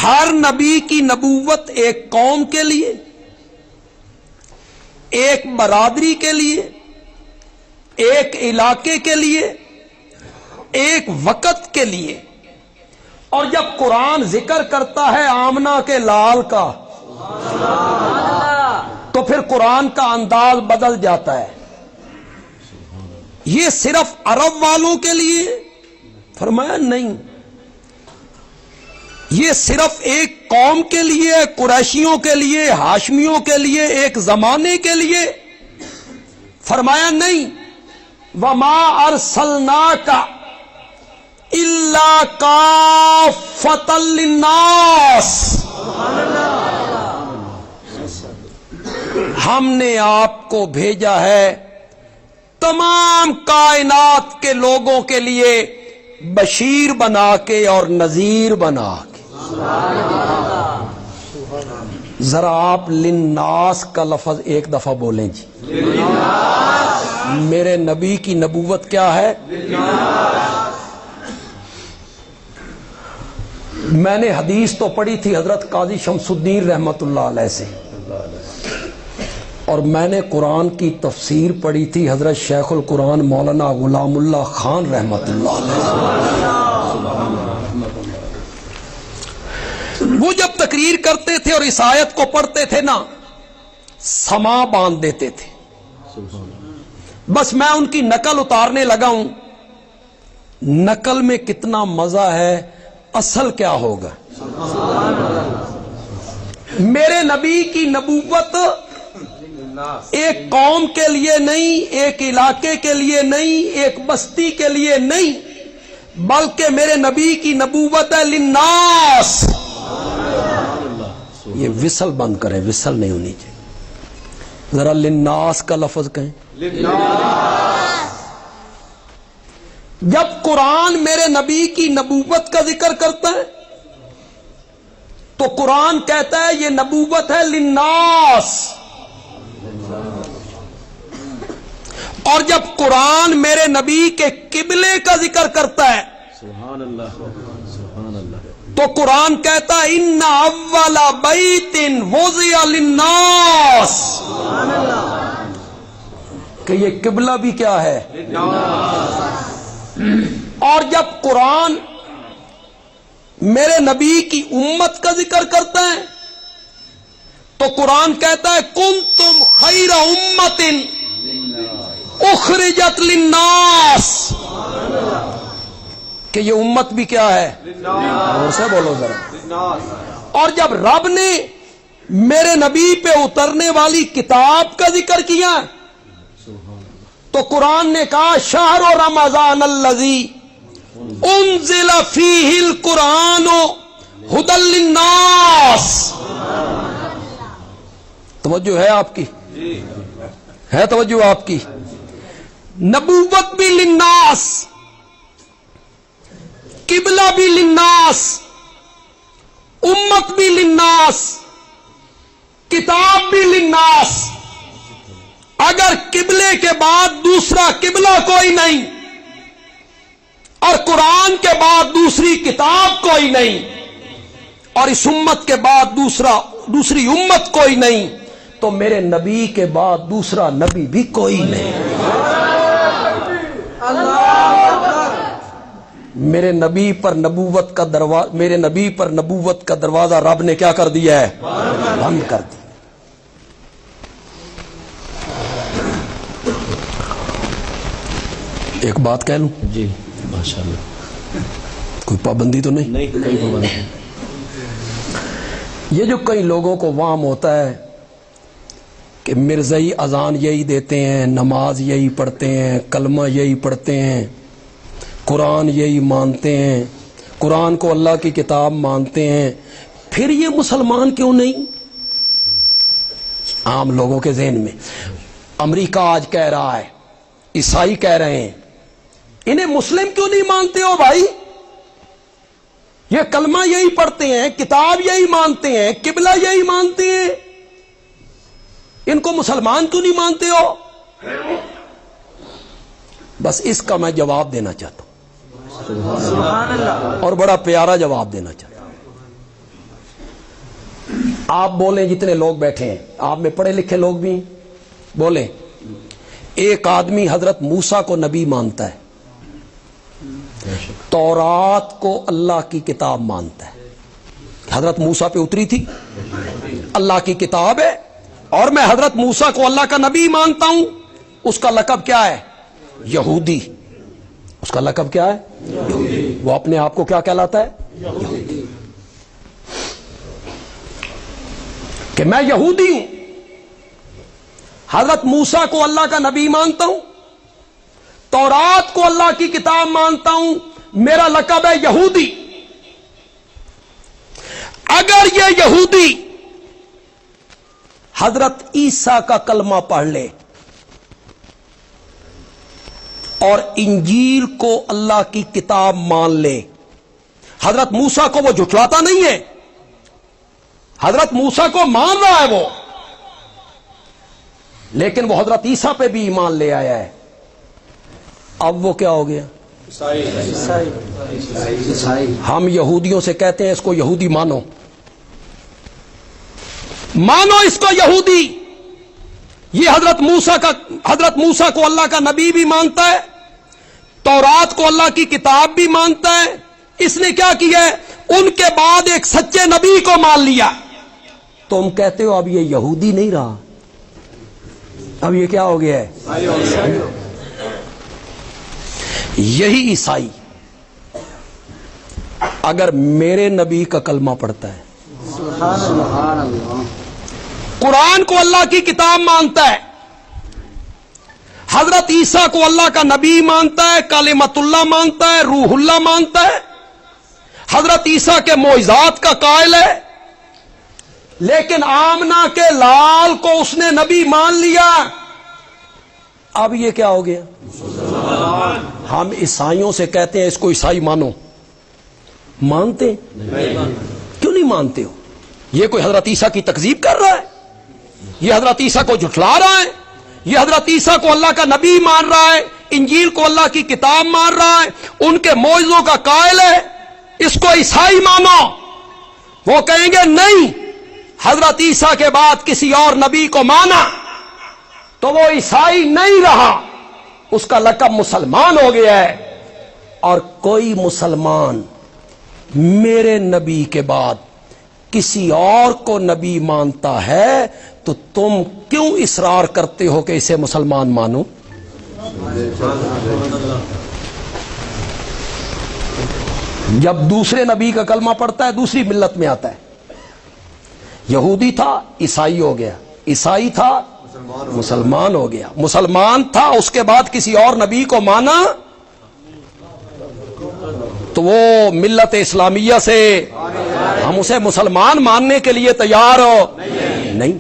ہر نبی کی نبوت ایک قوم کے لیے، ایک برادری کے لیے، ایک علاقے کے لیے، ایک وقت کے لیے. اور جب قرآن ذکر کرتا ہے آمنہ کے لال کا تو پھر قرآن کا انداز بدل جاتا ہے. یہ صرف عرب والوں کے لیے؟ فرمایا نہیں، یہ صرف ایک قوم کے لیے، قریشیوں کے لیے، ہاشمیوں کے لیے، ایک زمانے کے لیے؟ فرمایا نہیں. وما ارسلناک الا کافۃ للناس، ہم نے آپ کو بھیجا ہے تمام کائنات کے لوگوں کے لیے بشیر بنا کے اور نذیر بنا کے. ذرا آپ للناس کا لفظ ایک دفعہ بولیں جی. میرے نبی کی نبوت کیا ہے؟ میں نے حدیث تو پڑھی تھی حضرت قاضی شمس الدین رحمت اللہ علیہ سے، اور میں نے قرآن کی تفسیر پڑھی تھی حضرت شیخ القرآن مولانا غلام اللہ خان رحمت اللہ علیہ. وہ جب تقریر کرتے تھے اور اس آیت کو پڑھتے تھے نا، سما باندھ دیتے تھے. بس میں ان کی نقل اتارنے لگا ہوں. نقل میں کتنا مزہ ہے، اصل کیا ہوگا. میرے نبی کی نبوت ایک قوم کے لیے نہیں، ایک علاقے کے لیے نہیں، ایک بستی کے لیے نہیں، بلکہ میرے نبی کی نبوت ہے للناس. یہ وصل بند کریں، وصل نہیں ہونی چاہیے. ذرا للناس کا لفظ کہیں. جب قرآن میرے نبی کی نبوت کا ذکر کرتا ہے تو قرآن کہتا ہے یہ نبوت ہے للناس. اور جب قرآن میرے نبی کے قبلے کا ذکر کرتا ہے سبحان اللہ سبحان اللہ تو قرآن کہتا ہے ان اول بیت وضع للناس، کہ یہ قبلہ بھی کیا ہے. اور جب قرآن میرے نبی کی امت کا ذکر کرتا ہے تو قرآن کہتا ہے کنتم خیر امت اخرجت للناس، کہ یہ امت بھی کیا ہے. اور سے بولو ذرا. اور جب رب نے میرے نبی پہ اترنے والی کتاب کا ذکر کیا تو قرآن نے کہا شہر رمضان الذی انزل فیہ القرآن ھدی للناس. توجہ ہے آپ کی؟ ہے توجہ آپ کی؟ نبوت بھی للناس، قبلہ بھی للناس، امت بھی للناس، کتاب بھی للناس. اگر قبلے کے بعد دوسرا قبلہ کوئی نہیں اور قرآن کے بعد دوسری کتاب کوئی نہیں اور اس امت کے بعد دوسری امت کوئی نہیں تو میرے نبی کے بعد دوسرا نبی بھی کوئی نہیں. میرے نبی پر نبوت کا دروازہ رب نے کیا کر دیا ہے؟ بند کر دیا. ایک بات کہہ لوں جی ماشاءاللہ. کوئی پابندی تو نہیں؟ نہیں کوئی پابندی. یہ جو کئی لوگوں کو وہم ہوتا ہے کہ مرزائی اذان یہی دیتے ہیں، نماز یہی پڑھتے ہیں، کلمہ یہی پڑھتے ہیں، قرآن یہی مانتے ہیں، قرآن کو اللہ کی کتاب مانتے ہیں، پھر یہ مسلمان کیوں نہیں؟ عام لوگوں کے ذہن میں امریکہ آج کہہ رہا ہے، عیسائی کہہ رہے ہیں، انہیں مسلم کیوں نہیں مانتے ہو بھائی؟ یہ کلمہ یہی پڑھتے ہیں، کتاب یہی مانتے ہیں، قبلہ یہی مانتے ہیں، ان کو مسلمان کیوں نہیں مانتے ہو؟ بس اس کا میں جواب دینا چاہتا ہوں، اور بڑا پیارا جواب دینا چاہتا ہوں. آپ بولیں جتنے لوگ بیٹھے ہیں آپ میں پڑھے لکھے لوگ بھی بولیں، ایک آدمی حضرت موسیٰ کو نبی مانتا ہے، تورات کو اللہ کی کتاب مانتا ہے، حضرت موسیٰ پہ اتری تھی، اللہ کی کتاب ہے، اور میں حضرت موسیٰ کو اللہ کا نبی مانتا ہوں، اس کا لقب کیا ہے؟ یہودی۔ اس کا لقب کیا ہے؟ یہودی۔ وہ اپنے آپ کو کیا کہلاتا ہے؟ یہودی، کہ میں یہودی ہوں، حضرت موسیٰ کو اللہ کا نبی مانتا ہوں، تورات کو اللہ کی کتاب مانتا ہوں، میرا لقب ہے یہودی۔ اگر یہ یہودی حضرت عیسیٰ کا کلمہ پڑھ لے اور انجیل کو اللہ کی کتاب مان لے، حضرت موسیٰ کو وہ جھٹلاتا نہیں ہے، حضرت موسیٰ کو مان رہا ہے وہ، لیکن وہ حضرت عیسیٰ پہ بھی ایمان لے آیا ہے، اب وہ کیا ہو گیا؟ عیسائی۔ ہم یہودیوں سے کہتے ہیں اس کو یہودی مانو، مانو اس کو یہودی۔ یہ حضرت موسیٰ کو اللہ کا نبی بھی مانتا ہے، تورات کو اللہ کی کتاب بھی مانتا ہے، اس نے کیا کیا ہے؟ ان کے بعد ایک سچے نبی کو مان لیا۔ تم کہتے ہو اب یہ یہودی نہیں رہا، اب یہ کیا ہو گیا ہے؟ یہی عیسائی اگر میرے نبی کا کلمہ پڑھتا ہے، قرآن کو اللہ کی کتاب مانتا ہے، حضرت عیسیٰ کو اللہ کا نبی مانتا ہے، کلمۃ اللہ مانتا ہے، روح اللہ مانتا ہے، حضرت عیسیٰ کے معجزات کا قائل ہے، لیکن آمنہ کے لال کو اس نے نبی مان لیا، اب یہ کیا ہو گیا؟ ہم عیسائیوں سے کہتے ہیں اس کو عیسائی مانو، مانتے کیوں نہیں مانتے ہو؟ یہ کوئی حضرت عیسیٰ کی تکذیب کر رہا ہے، یہ حضرت عیسیٰ کو جھٹلا رہا ہے، یہ حضرت عیسیٰ کو اللہ کا نبی مان رہا ہے، انجیل کو اللہ کی کتاب مان رہا ہے، ان کے معجزوں کا قائل ہے، اس کو عیسائی مانو۔ وہ کہیں گے نہیں، حضرت عیسیٰ کے بعد کسی اور نبی کو مانا تو وہ عیسائی نہیں رہا، اس کا لقب مسلمان ہو گیا ہے، اور کوئی مسلمان میرے نبی کے بعد کسی اور کو نبی مانتا ہے تو تم کیوں اصرار کرتے ہو کہ اسے مسلمان مانو؟ جب دوسرے نبی کا کلمہ پڑھتا ہے دوسری ملت میں آتا ہے، یہودی تھا عیسائی ہو گیا، عیسائی تھا مسلمان ہو گیا، مسلمان تھا اس کے بعد کسی اور نبی کو مانا تو وہ ملت اسلامیہ سے ہم اسے مسلمان ماننے کے لیے تیار ہو نہیں۔